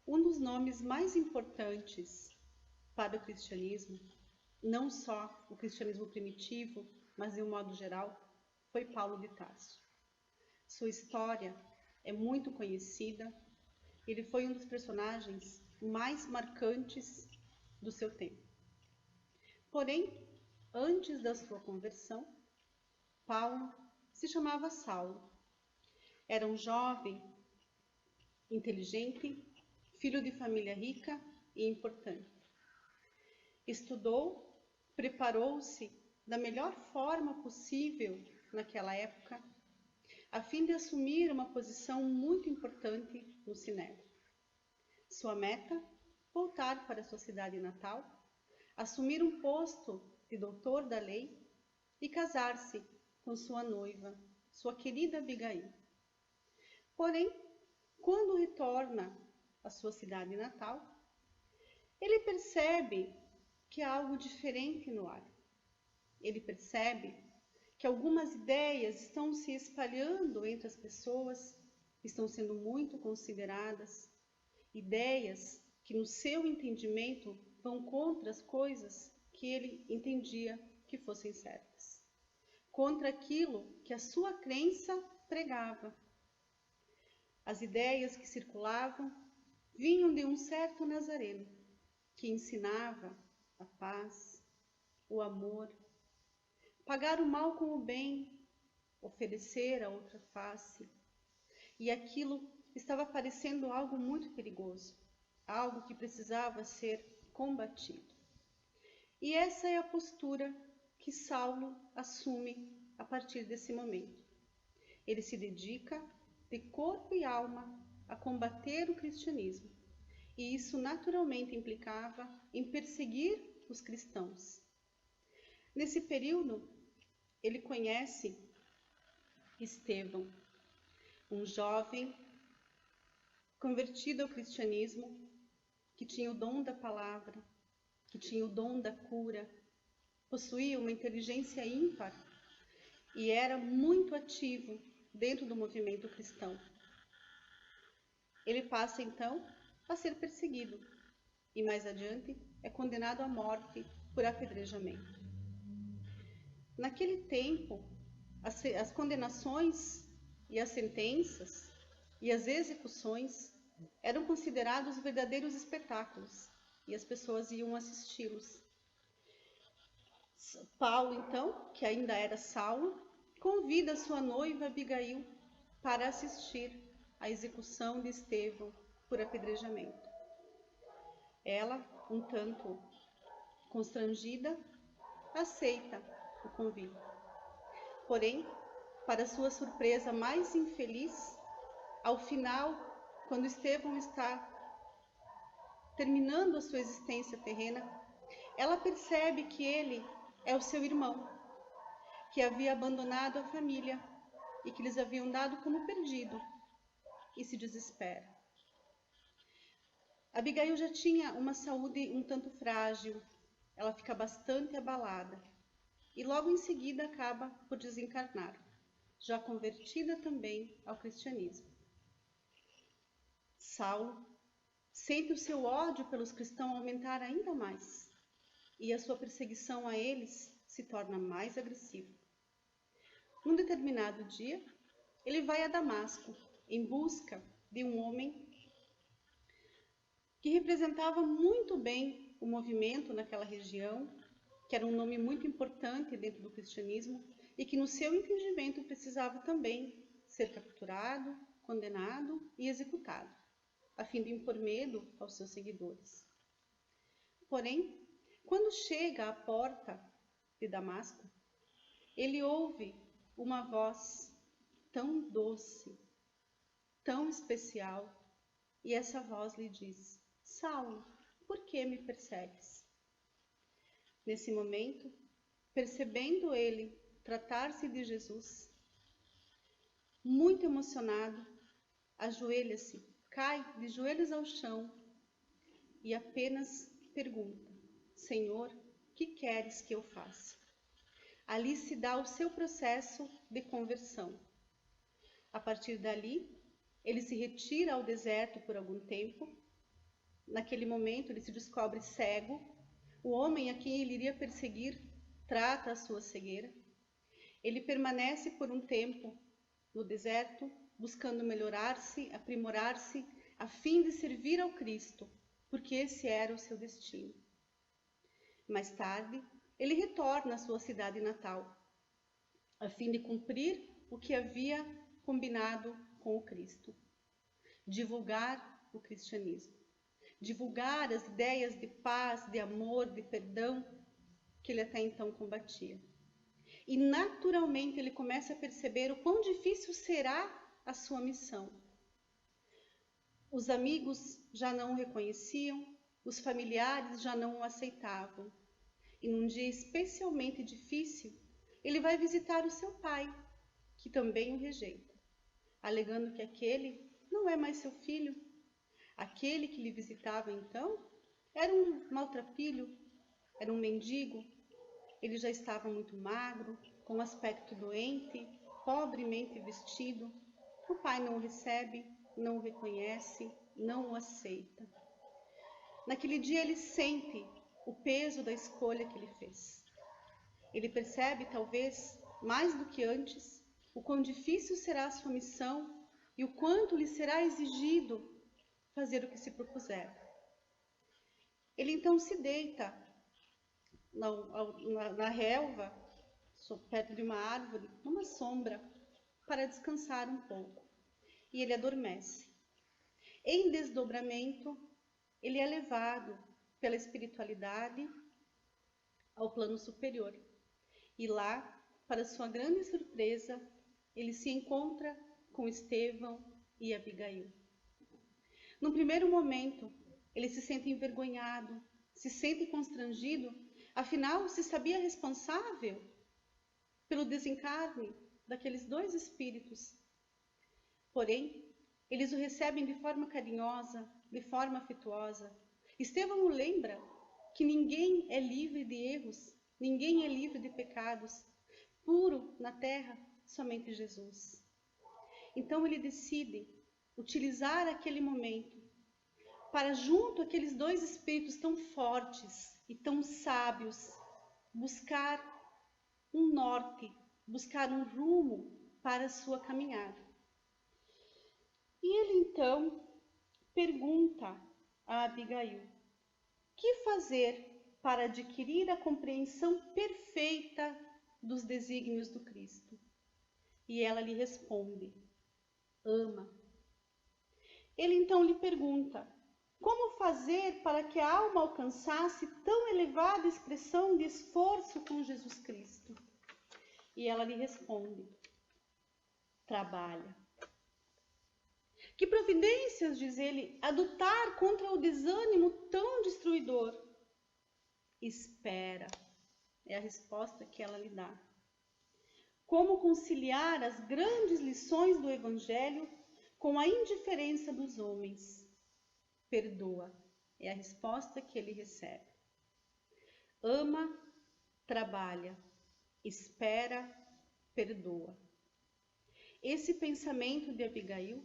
Um dos nomes mais importantes para o cristianismo, não só o cristianismo primitivo, mas de um modo geral, foi Paulo de Tarso. Sua história é muito conhecida. Ele foi um dos personagens mais marcantes do seu tempo. Porém, antes da sua conversão, Paulo se chamava Saulo. Era um jovem, inteligente, filho de família rica e importante. Estudou, preparou-se da melhor forma possível naquela época, a fim de assumir uma posição muito importante no Sinédrio. Sua meta, voltar para sua cidade natal, assumir um posto de doutor da lei e casar-se com sua noiva, sua querida Abigail. Porém, quando retorna à sua cidade natal, ele percebe que há algo diferente no ar. Ele percebe que algumas ideias estão se espalhando entre as pessoas, estão sendo muito consideradas, ideias que no seu entendimento vão contra as coisas que ele entendia que fossem certas, contra aquilo que a sua crença pregava. As ideias que circulavam vinham de um certo nazareno, que ensinava a paz, o amor, pagar o mal com o bem, oferecer a outra face. E aquilo estava parecendo algo muito perigoso, algo que precisava ser combatido. E essa é a postura que Saulo assume a partir desse momento. Ele se dedica de corpo e alma a combater o cristianismo. E isso naturalmente implicava em perseguir os cristãos. Nesse período, ele conhece Estevão, um jovem convertido ao cristianismo, que tinha o dom da palavra, que tinha o dom da cura, possuía uma inteligência ímpar e era muito ativo dentro do movimento cristão. Ele passa então a ser perseguido e mais adiante é condenado à morte por apedrejamento. Naquele tempo, as condenações e as sentenças e as execuções eram considerados verdadeiros espetáculos e as pessoas iam assisti-los. Paulo, então, que ainda era Saulo, convida sua noiva Abigail para assistir à execução de Estevão por apedrejamento. Ela, um tanto constrangida, aceita o convite. Porém, para sua surpresa mais infeliz, ao final, quando Estevão está terminando a sua existência terrena, ela percebe que ele é o seu irmão, que havia abandonado a família e que lhes haviam dado como perdido, e se desespera. Abigail já tinha uma saúde um tanto frágil, ela fica bastante abalada e logo em seguida acaba por desencarnar, já convertida também ao cristianismo. Saulo sente o seu ódio pelos cristãos aumentar ainda mais e a sua perseguição a eles se torna mais agressiva. Num determinado dia, ele vai a Damasco em busca de um homem que representava muito bem o movimento naquela região, que era um nome muito importante dentro do cristianismo e que no seu entendimento precisava também ser capturado, condenado e executado, a fim de impor medo aos seus seguidores. Porém, quando chega à porta de Damasco, ele ouve uma voz tão doce, tão especial, e essa voz lhe diz: Saulo, por que me persegues? Nesse momento, percebendo ele tratar-se de Jesus, muito emocionado, ajoelha-se, cai de joelhos ao chão e apenas pergunta: Senhor, que queres que eu faça? Ali se dá o seu processo de conversão. A partir dali, ele se retira ao deserto por algum tempo naquele momento, ele se descobre cego. O homem a quem ele iria perseguir trata a sua cegueira. Ele permanece por um tempo no deserto, buscando melhorar-se, aprimorar-se, a fim de servir ao Cristo, porque esse era o seu destino. Mais tarde, ele retorna à sua cidade natal, a fim de cumprir o que havia combinado com o Cristo: divulgar o cristianismo, divulgar as ideias de paz, de amor, de perdão que ele até então combatia. E naturalmente ele começa a perceber o quão difícil será a sua missão. Os amigos já não o reconheciam, os familiares já não o aceitavam. E num dia especialmente difícil, ele vai visitar o seu pai, que também o rejeita, alegando que aquele não é mais seu filho. Aquele que lhe visitava então era um maltrapilho, era um mendigo. Ele já estava muito magro, com aspecto doente, pobremente vestido. O pai não o recebe, não o reconhece, não o aceita. Naquele dia ele sente o peso da escolha que ele fez. Ele percebe, talvez, mais do que antes, o quão difícil será a sua missão e o quanto lhe será exigido fazer o que se propuser. Ele então se deita na relva, perto de uma árvore, numa sombra, para descansar um pouco. E ele adormece. Em desdobramento, ele é levado pela espiritualidade ao plano superior. E lá, para sua grande surpresa, ele se encontra com Estevão e Abigail. Num primeiro momento, ele se sente envergonhado, se sente constrangido, afinal, se sabia responsável pelo desencarne daqueles dois espíritos. Porém, eles o recebem de forma carinhosa, de forma afetuosa. Estevão o lembra que ninguém é livre de erros, ninguém é livre de pecados. Puro na terra, somente Jesus. Então ele decide utilizar aquele momento para, junto àqueles dois espíritos tão fortes e tão sábios, buscar um norte, buscar um rumo para a sua caminhada. E ele então pergunta a Abigail: que fazer para adquirir a compreensão perfeita dos desígnios do Cristo? E ela lhe responde: ama. Ele então lhe pergunta: como fazer para que a alma alcançasse tão elevada expressão de esforço com Jesus Cristo? E ela lhe responde: trabalha. Que providências, diz ele, adotar contra o desânimo tão destruidor? Espera, é a resposta que ela lhe dá. Como conciliar as grandes lições do Evangelho com a indiferença dos homens? Perdoa, é a resposta que ele recebe. Ama, trabalha, espera, perdoa. Esse pensamento de Abigail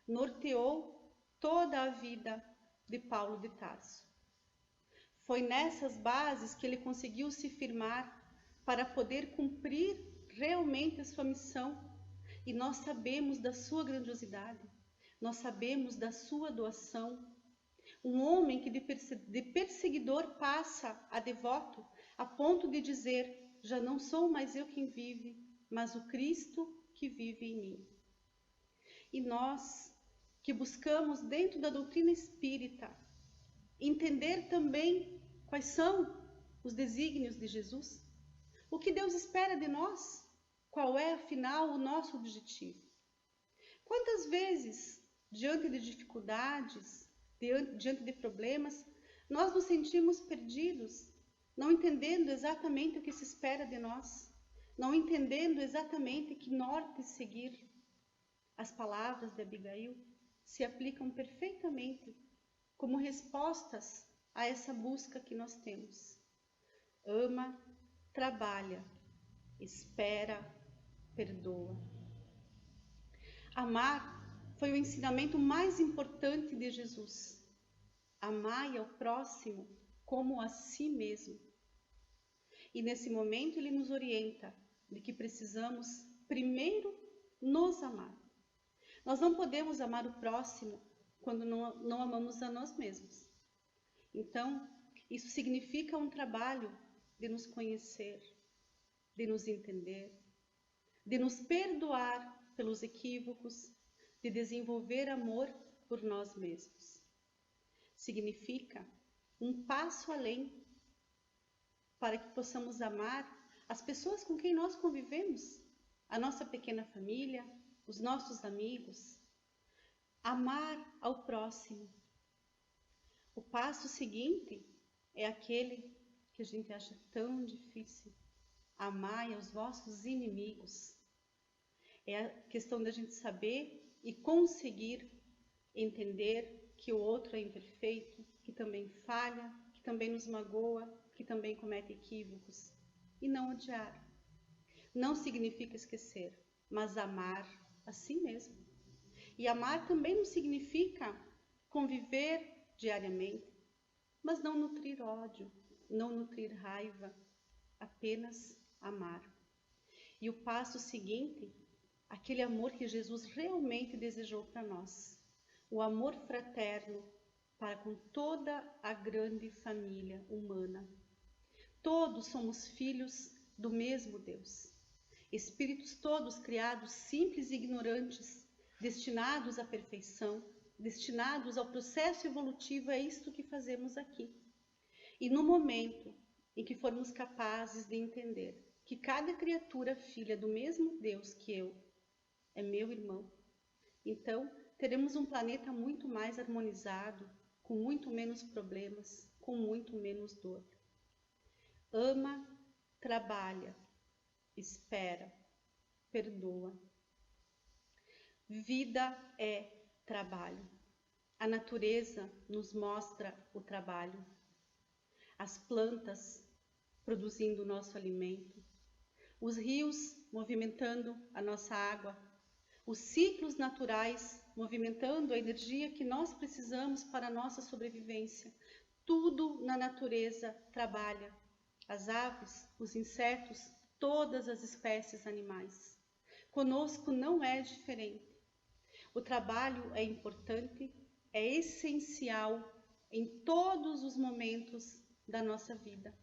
norteou toda a vida de Paulo de Tarso. Foi nessas bases que ele conseguiu se firmar para poder cumprir realmente a sua missão. E nós sabemos da sua grandiosidade, nós sabemos da sua doação. Um homem que de perseguidor passa a devoto, a ponto de dizer: já não sou mais eu quem vive, mas o Cristo que vive em mim. E nós, que buscamos dentro da doutrina espírita entender também quais são os desígnios de Jesus, o que Deus espera de nós, qual é, afinal, o nosso objetivo. Quantas vezes, diante de dificuldades, diante de problemas, nós nos sentimos perdidos, não entendendo exatamente o que se espera de nós, não entendendo exatamente que norte seguir. As palavras de Abigail se aplicam perfeitamente como respostas a essa busca que nós temos. Ama, trabalha, espera, perdoa. Amar foi o ensinamento mais importante de Jesus. amai ao próximo como a si mesmo. E nesse momento ele nos orienta de que precisamos primeiro nos amar. Nós não podemos amar o próximo quando não amamos a nós mesmos. Então, isso significa um trabalho de nos conhecer, de nos entender, de nos perdoar pelos equívocos, de desenvolver amor por nós mesmos. Significa um passo além para que possamos amar as pessoas com quem nós convivemos, a nossa pequena família, os nossos amigos. Amar ao próximo. O passo seguinte é aquele que a gente acha tão difícil. Amai aos vossos inimigos. É a questão da gente saber e conseguir entender que o outro é imperfeito, que também falha, que também nos magoa, que também comete equívocos. E não odiar. Não significa esquecer, mas amar a si mesmo. E amar também não significa conviver diariamente, mas não nutrir ódio, não nutrir raiva, apenas amar. E o passo seguinte, aquele amor que Jesus realmente desejou para nós, o amor fraterno para com toda a grande família humana. Todos somos filhos do mesmo Deus, espíritos todos criados simples e ignorantes, destinados à perfeição, destinados ao processo evolutivo. É isto que fazemos aqui. E no momento em que formos capazes de entender que cada criatura filha do mesmo Deus que eu é meu irmão, então teremos um planeta muito mais harmonizado, com muito menos problemas, com muito menos dor. Ama, trabalha, espera, perdoa. Vida é trabalho. A natureza nos mostra o trabalho. As plantas produzindo o nosso alimento. Os rios movimentando a nossa água. Os ciclos naturais movimentando a energia que nós precisamos para a nossa sobrevivência. Tudo na natureza trabalha. As aves, os insetos, todas as espécies animais. Conosco não é diferente. O trabalho é importante, é essencial em todos os momentos da nossa vida.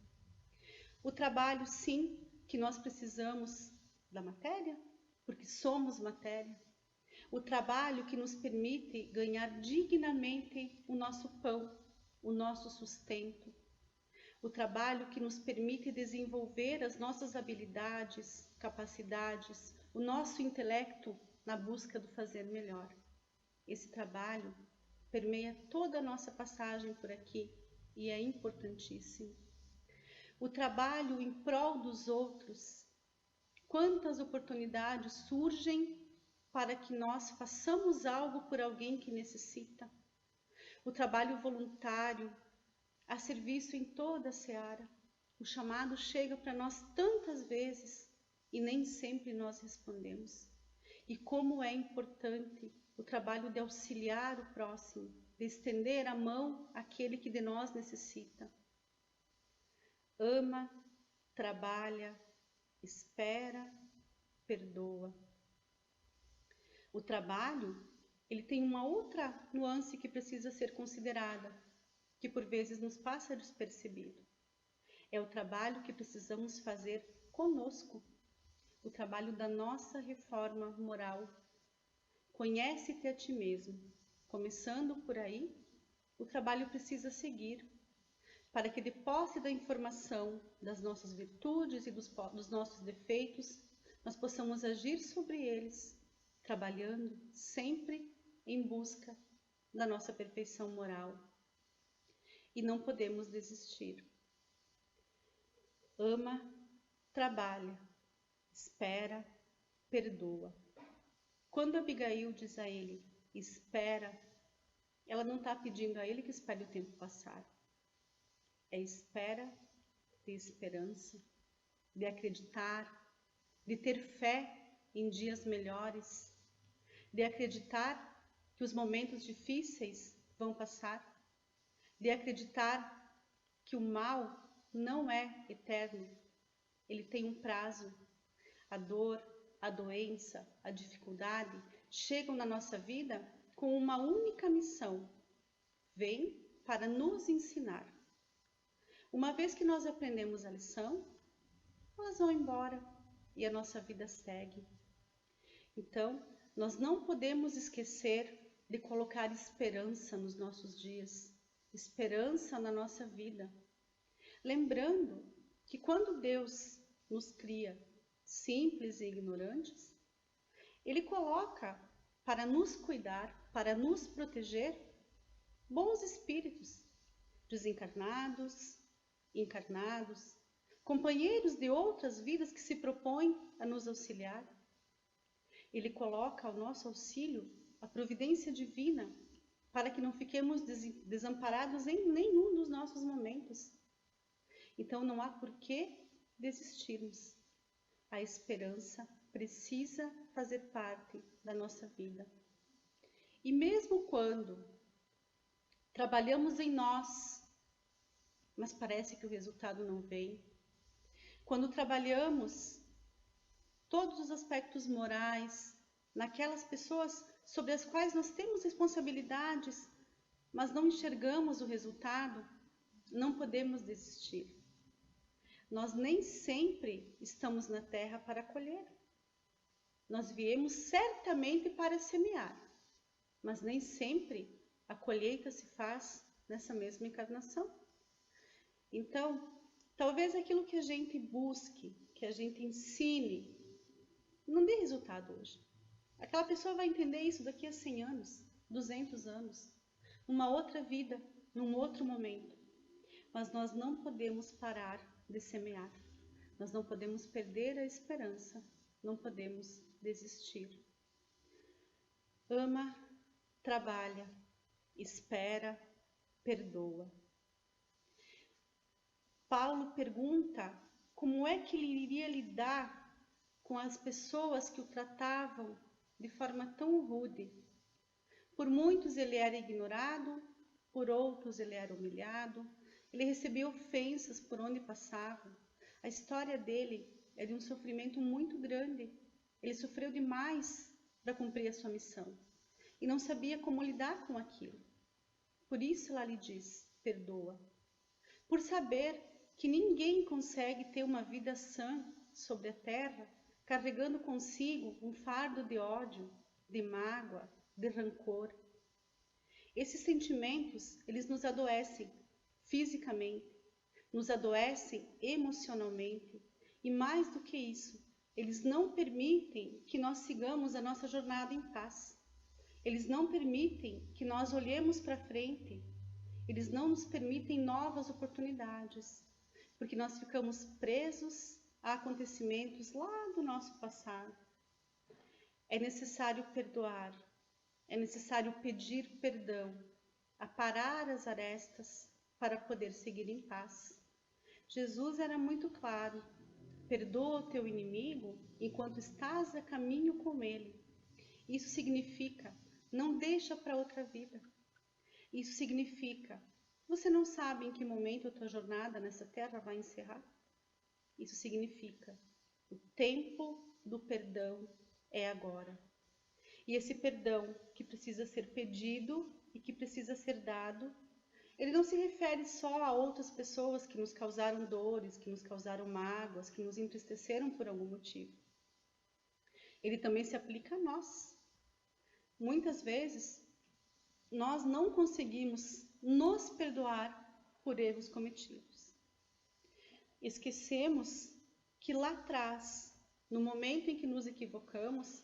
O trabalho, sim, que nós precisamos da matéria, porque somos matéria. O trabalho que nos permite ganhar dignamente o nosso pão, o nosso sustento. O trabalho que nos permite desenvolver as nossas habilidades, capacidades, o nosso intelecto na busca do fazer melhor. Esse trabalho permeia toda a nossa passagem por aqui e é importantíssimo. O trabalho em prol dos outros. Quantas oportunidades surgem para que nós façamos algo por alguém que necessita. O trabalho voluntário, a serviço em toda a seara. O chamado chega para nós tantas vezes e nem sempre nós respondemos. E como é importante o trabalho de auxiliar o próximo, de estender a mão àquele que de nós necessita. Ama, trabalha, espera, perdoa. O trabalho, ele tem uma outra nuance que precisa ser considerada, que por vezes nos passa despercebido. É o trabalho que precisamos fazer conosco, o trabalho da nossa reforma moral. Conhece-te a ti mesmo. Começando por aí, o trabalho precisa seguir, para que de posse da informação das nossas virtudes e dos nossos defeitos, nós possamos agir sobre eles, trabalhando sempre em busca da nossa perfeição moral. E não podemos desistir. Ama, trabalha, espera, perdoa. Quando Abigail diz a ele, espera, ela não está pedindo a ele que espere o tempo passar. É espera de esperança, de acreditar, de ter fé em dias melhores, de acreditar que os momentos difíceis vão passar, de acreditar que o mal não é eterno. Ele tem um prazo. A dor, a doença, a dificuldade chegam na nossa vida com uma única missão: vem para nos ensinar. Uma vez que nós aprendemos a lição, elas vão embora e a nossa vida segue. Então, nós não podemos esquecer de colocar esperança nos nossos dias, esperança na nossa vida. Lembrando que quando Deus nos cria simples e ignorantes, Ele coloca para nos cuidar, para nos proteger, bons espíritos, desencarnados, encarnados, companheiros de outras vidas que se propõem a nos auxiliar. Ele coloca ao nosso auxílio a providência divina para que não fiquemos desamparados em nenhum dos nossos momentos. Então não há por que desistirmos. A esperança precisa fazer parte da nossa vida. E mesmo quando trabalhamos em nós, mas parece que o resultado não vem, quando trabalhamos todos os aspectos morais naquelas pessoas sobre as quais nós temos responsabilidades, mas não enxergamos o resultado, não podemos desistir. Nós nem sempre estamos na terra para colher. Nós viemos certamente para semear, mas nem sempre a colheita se faz nessa mesma encarnação. Então, talvez aquilo que a gente busque, que a gente ensine, não dê resultado hoje. Aquela pessoa vai entender isso daqui a 100 anos, 200 anos, numa outra vida, num outro momento. Mas nós não podemos parar de semear. Nós não podemos perder a esperança, não podemos desistir. Ama, trabalha, espera, perdoa. Paulo pergunta como é que ele iria lidar com as pessoas que o tratavam de forma tão rude. Por muitos ele era ignorado, por outros ele era humilhado, ele recebia ofensas por onde passava. A história dele é de um sofrimento muito grande. Ele sofreu demais para cumprir a sua missão e não sabia como lidar com aquilo. Por isso ela lhe diz, perdoa. Por saber que ninguém consegue ter uma vida sã sobre a terra, carregando consigo um fardo de ódio, de mágoa, de rancor. Esses sentimentos, eles nos adoecem fisicamente, nos adoecem emocionalmente e, mais do que isso, eles não permitem que nós sigamos a nossa jornada em paz. Eles não permitem que nós olhemos para frente. Eles não nos permitem novas oportunidades, porque nós ficamos presos a acontecimentos lá do nosso passado. É necessário perdoar, é necessário pedir perdão, aparar as arestas para poder seguir em paz. Jesus era muito claro: perdoa o teu inimigo enquanto estás a caminho com ele. Isso significa, não deixa para outra vida. Isso significa, você não sabe em que momento a tua jornada nessa terra vai encerrar? Isso significa, o tempo do perdão é agora. E esse perdão que precisa ser pedido e que precisa ser dado, ele não se refere só a outras pessoas que nos causaram dores, que nos causaram mágoas, que nos entristeceram por algum motivo. Ele também se aplica a nós. Muitas vezes, nós não conseguimos nos perdoar por erros cometidos. Esquecemos que lá atrás, no momento em que nos equivocamos,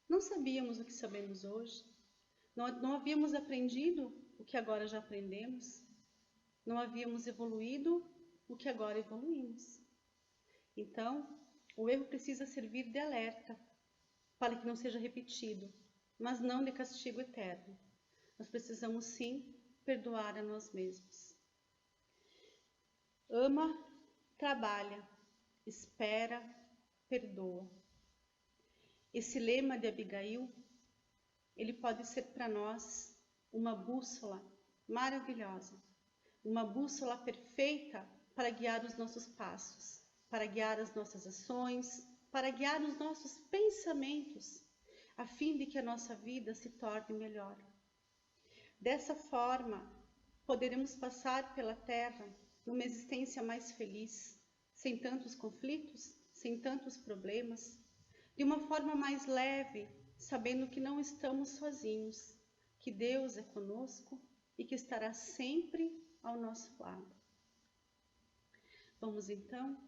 não sabíamos o que sabemos hoje. Não havíamos aprendido o que agora já aprendemos. Não havíamos evoluído o que agora evoluímos. Então, o erro precisa servir de alerta para que não seja repetido, mas não de castigo eterno. Nós precisamos sim perdoar a nós mesmos. Ama, trabalha, espera, perdoa. Esse lema de Abigail, ele pode ser para nós uma bússola maravilhosa uma bússola perfeita para guiar os nossos passos, para guiar as nossas ações, para guiar os nossos pensamentos, a fim de que a nossa vida se torne melhor. Dessa forma, poderemos passar pela Terra numa existência mais feliz, sem tantos conflitos, sem tantos problemas, de uma forma mais leve, sabendo que não estamos sozinhos, que Deus é conosco e que estará sempre ao nosso lado. Vamos então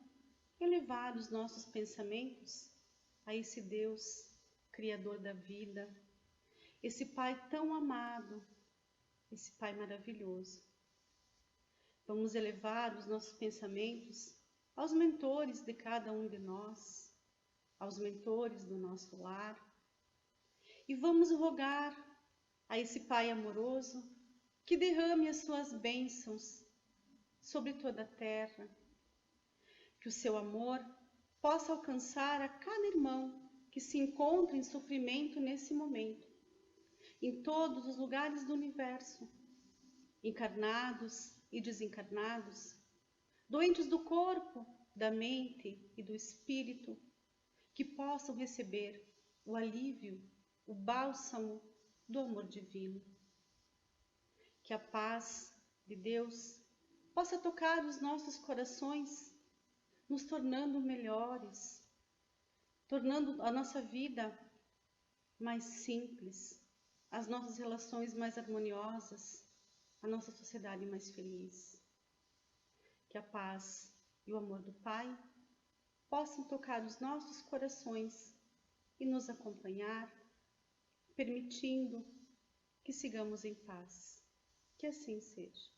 elevar os nossos pensamentos a esse Deus, Criador da vida, esse Pai tão amado, esse Pai maravilhoso. Vamos elevar os nossos pensamentos aos mentores de cada um de nós, aos mentores do nosso lar, e vamos rogar a esse Pai amoroso que derrame as suas bênçãos sobre toda a terra, que o seu amor possa alcançar a cada irmão que se encontra em sofrimento nesse momento, em todos os lugares do universo, encarnados e desencarnados, doentes do corpo, da mente e do espírito, que possam receber o alívio, o bálsamo do amor divino. Que a paz de Deus possa tocar os nossos corações, nos tornando melhores, tornando a nossa vida mais simples, as nossas relações mais harmoniosas, a nossa sociedade mais feliz. Que a paz e o amor do Pai possam tocar os nossos corações e nos acompanhar, permitindo que sigamos em paz. Que assim seja.